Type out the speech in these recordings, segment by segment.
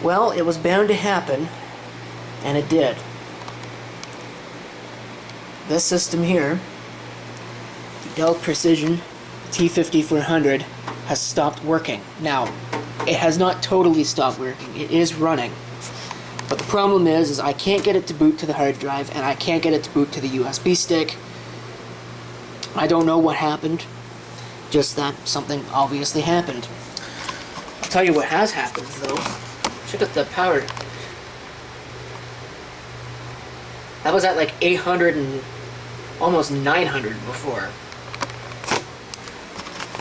Well, it was bound to happen, and it did. This system here, the Dell Precision T5400, has stopped working. Now, it has not totally stopped working. It is running. But the problem is I can't get it to boot to the hard drive, and I can't get it to boot to the USB stick. I don't know what happened. Just that something obviously happened. I'll tell you what has happened, though. Check out the power. That was at like 800 and almost 900 before.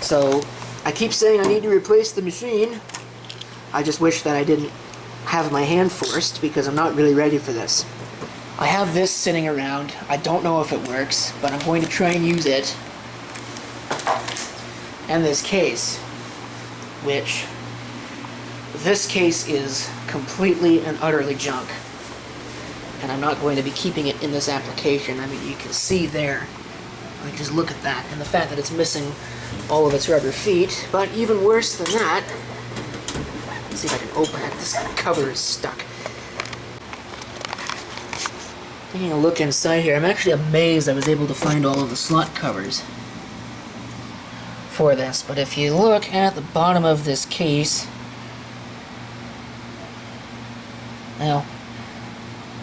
So, I keep saying I need to replace the machine. I just wish that I didn't have my hand forced, because I'm not really ready for this. I have this sitting around. I don't know if it works, but I'm going to try and use it. And this case, which this case is completely and utterly junk. And I'm not going to be keeping it in this application. I mean, you can see there. Like, just look at that. And the fact that it's missing all of its rubber feet. But even worse than that, let's see if I can open it. This cover is stuck. Taking a look inside here, I'm actually amazed I was able to find all of the slot covers for this. But if you look at the bottom of this case, now,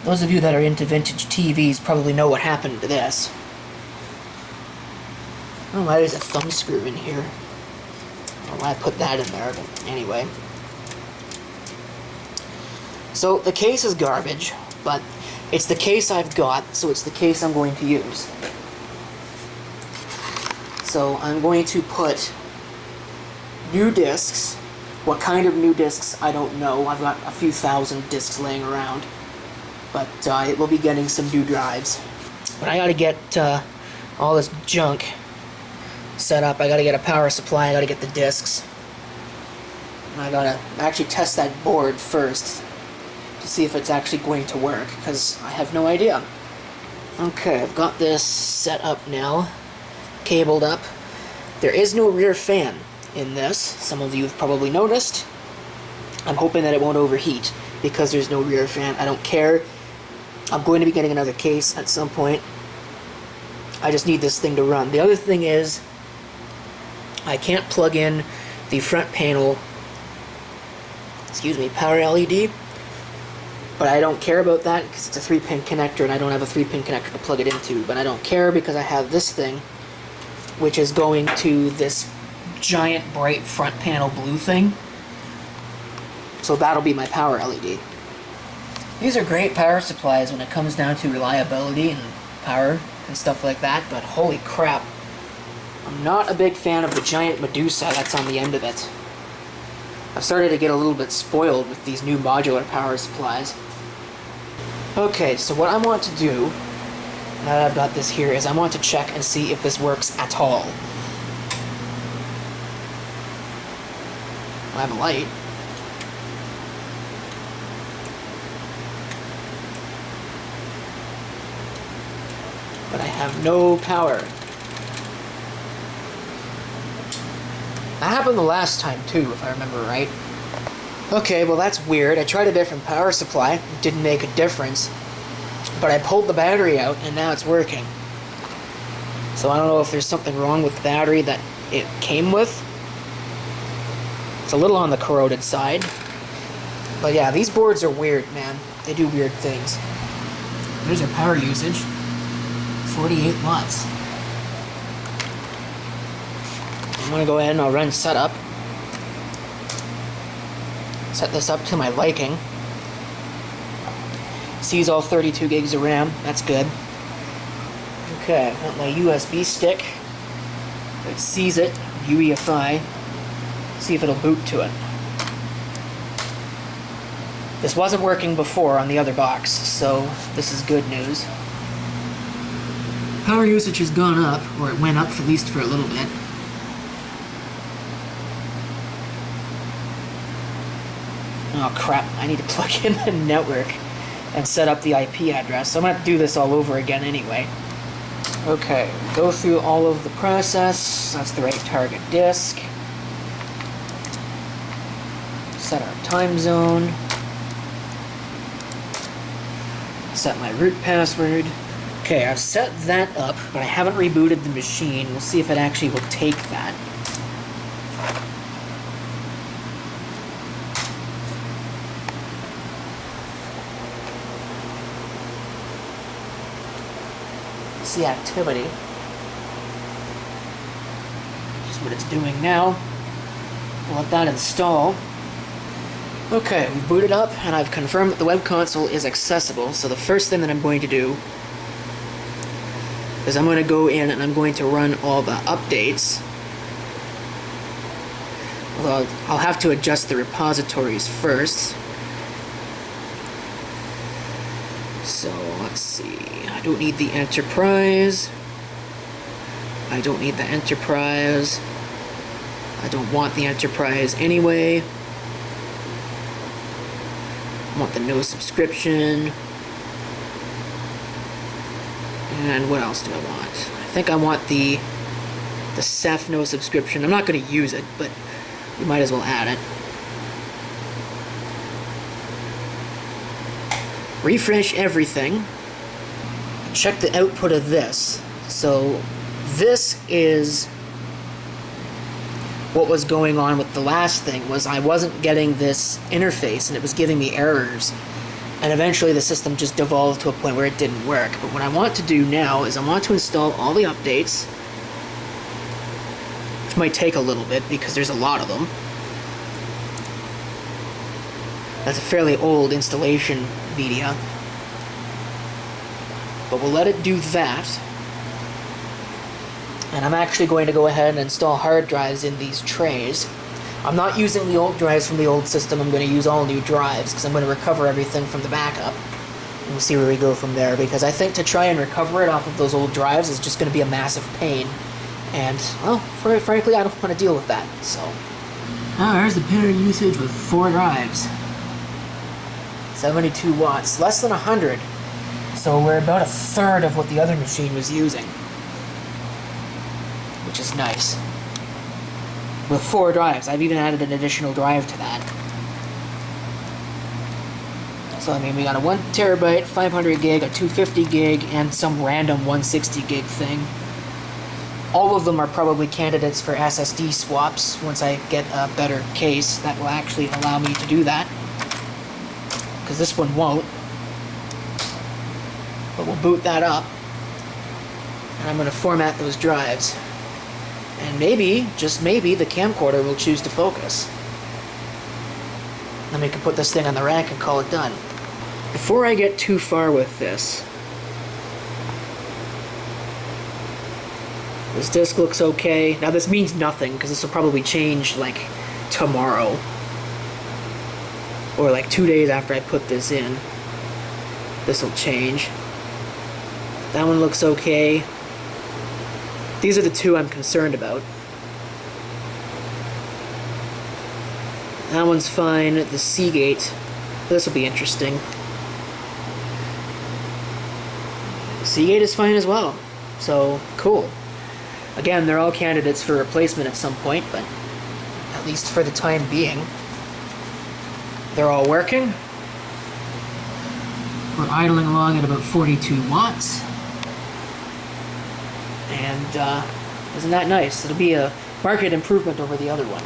those of you that are into vintage TVs probably know what happened to this. I don't know why there's a thumb screw in here. I don't know why I put that in there, but anyway. So, the case is garbage, but it's the case I've got, so it's the case I'm going to use. So, I'm going to put new discs. What kind of new discs, I don't know. I've got a few thousand discs laying around. But it will be getting some new drives. But I gotta get all this junk set up. I gotta get a power supply, I gotta get the discs. And I gotta actually test that board first to see if it's actually going to work, because I have no idea. Okay, I've got this set up now, cabled up. There is no rear fan in this. Some of you have probably noticed. I'm hoping that it won't overheat because there's no rear fan. I don't care. I'm going to be getting another case at some point. I just need this thing to run. The other thing is, I can't plug in the front panel, power LED, but I don't care about that because it's a 3-pin connector and I don't have a 3-pin connector to plug it into. But I don't care because I have this thing, which is going to this giant bright front panel blue thing. So that'll be my power LED. These are great power supplies when it comes down to reliability and power and stuff like that, but holy crap, I'm not a big fan of the giant Medusa that's on the end of it. I've started to get a little bit spoiled with these new modular power supplies. Okay, so what I want to do, now that I've got this here, is I want to check and see if this works at all. I have a light. But I have no power. That happened the last time too, if I remember right. Okay, well that's weird. I tried a different power supply, it didn't make a difference. But I pulled the battery out and now it's working. So I don't know if there's something wrong with the battery that it came with. It's a little on the corroded side. But yeah, these boards are weird, man. They do weird things. There's our power usage. 48 watts. I'm going to go ahead and I'll run setup. Set this up to my liking. Sees all 32 gigs of RAM. That's good. Okay, I've got my USB stick. It sees it, UEFI. See if it'll boot to it. This wasn't working before on the other box, so this is good news. Power usage has gone up, or it went up at least for a little bit. Oh crap, I need to plug in the network and set up the IP address. So I'm going to have to do this all over again anyway. Okay, go through all of the process. That's the right target disk. Set our time zone. Set my root password. Okay, I've set that up, but I haven't rebooted the machine. We'll see if it actually will take that. See activity. Just what it's doing now. We'll let that install. Okay, we've booted up, and I've confirmed that the web console is accessible, so the first thing that I'm going to do is I'm going to go in and I'm going to run all the updates. Although I'll have to adjust the repositories first. So, let's see. I don't need the enterprise. I don't need the enterprise. I don't want the enterprise anyway. I want the no subscription. And what else do I want? I think I want the Ceph no subscription. I'm not going to use it, but we might as well add it. Refresh everything. Check the output of this. So this is what was going on with the last thing, was I wasn't getting this interface and it was giving me errors. And eventually the system just devolved to a point where it didn't work. But what I want to do now is I want to install all the updates, which might take a little bit because there's a lot of them. That's a fairly old installation media. But we'll let it do that. And I'm actually going to go ahead and install hard drives in these trays. I'm not using the old drives from the old system. I'm going to use all new drives because I'm going to recover everything from the backup. And we'll see where we go from there, because I think to try and recover it off of those old drives is just going to be a massive pain. And, well, frankly, I don't want to deal with that, so. Oh, there's the power usage with 4 drives. 72 watts, less than 100. So we're about a third of what the other machine was using, which is nice. With 4 drives. I've even added an additional drive to that. So, I mean, we got a 1 terabyte, 500 gig, a 250 gig, and some random 160 gig thing. All of them are probably candidates for SSD swaps once I get a better case that will actually allow me to do that. Because this one won't. But we'll boot that up. And I'm going to format those drives. And maybe, just maybe, the camcorder will choose to focus. Then we can put this thing on the rack and call it done. Before I get too far with this disc looks okay. Now this means nothing, because this will probably change, like, tomorrow. Or like 2 days after I put this in. This will change. That one looks okay. These are the 2 I'm concerned about. That one's fine. The Seagate. This will be interesting. Seagate is fine as well. So, cool. Again, they're all candidates for replacement at some point, but at least for the time being, they're all working. We're idling along at about 42 watts. And, isn't that nice? It'll be a market improvement over the other one.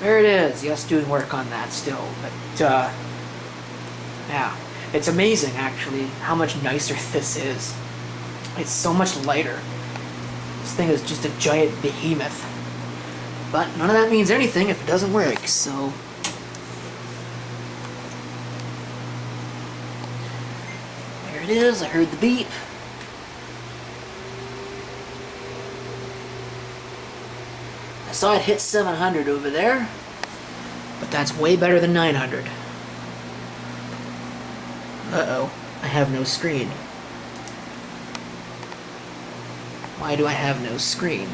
There it is. Yes, doing work on that still. But, yeah. It's amazing, actually, how much nicer this is. It's so much lighter. This thing is just a giant behemoth. But none of that means anything if it doesn't work, so... There it is. I heard the beep. I saw it hit 700 over there, but that's way better than 900. Uh-oh, I have no screen. Why do I have no screen?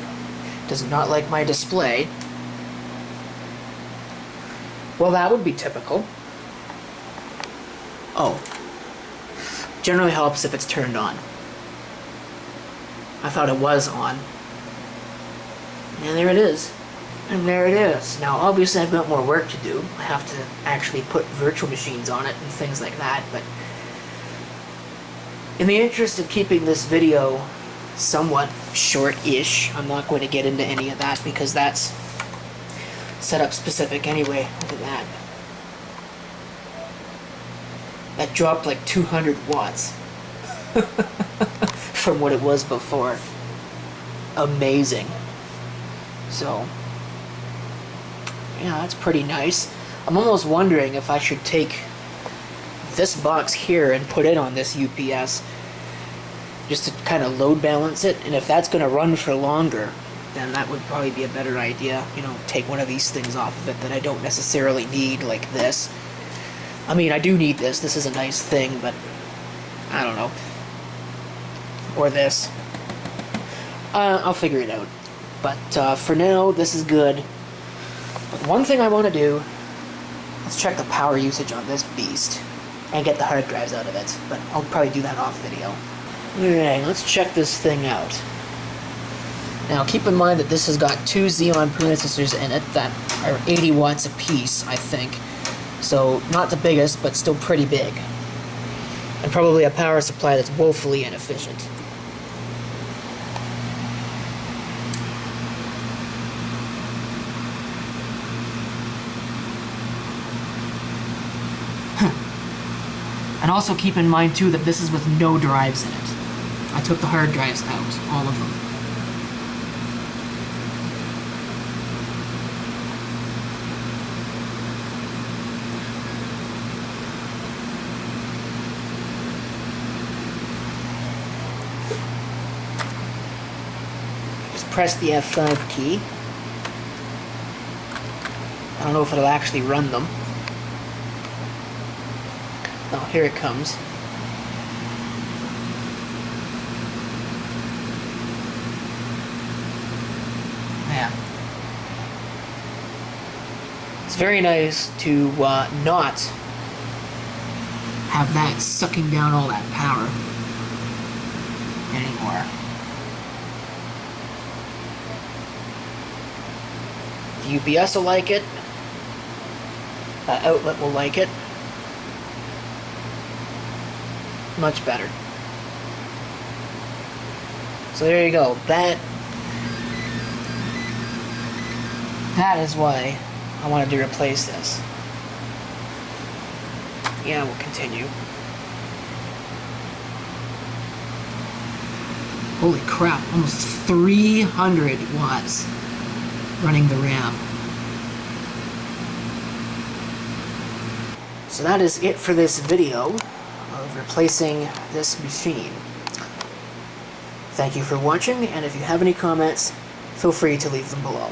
Does it not like my display? Well, that would be typical. Oh. Generally helps if it's turned on. I thought it was on. And there it is. And there it is. Now, obviously, I've got more work to do. I have to actually put virtual machines on it and things like that, but In the interest of keeping this video somewhat short-ish, I'm not going to get into any of that because that's setup specific anyway. Look at that. That dropped like 200 watts from what it was before. Amazing. So, yeah, that's pretty nice. I'm almost wondering if I should take this box here and put it on this UPS just to kind of load balance it, and if that's going to run for longer, then that would probably be a better idea. You know, take one of these things off of it that I don't necessarily need, like this. I mean, I do need this. This is a nice thing, but I don't know. Or this. I'll figure it out. But for now, this is good. But one thing I want to do, let's check the power usage on this beast and get the hard drives out of it. But I'll probably do that off video. Alright, let's check this thing out. Now keep in mind that this has got 2 Xeon processors in it that are 80 watts apiece, I think. So not the biggest, but still pretty big. And probably a power supply that's woefully inefficient. And also keep in mind too that this is with no drives in it. I took the hard drives out, all of them. Just press the F5 key. I don't know if it'll actually run them. Oh, here it comes. Yeah. It's very nice to not have that sucking down all that power anymore. The UPS will like it. The outlet will like it. Much better. So there you go. That is why I wanted to replace this. Yeah, we'll continue. Holy crap, almost 300 watts running the RAM. So that is it for this video of replacing this machine. Thank you for watching, and if you have any comments, feel free to leave them below.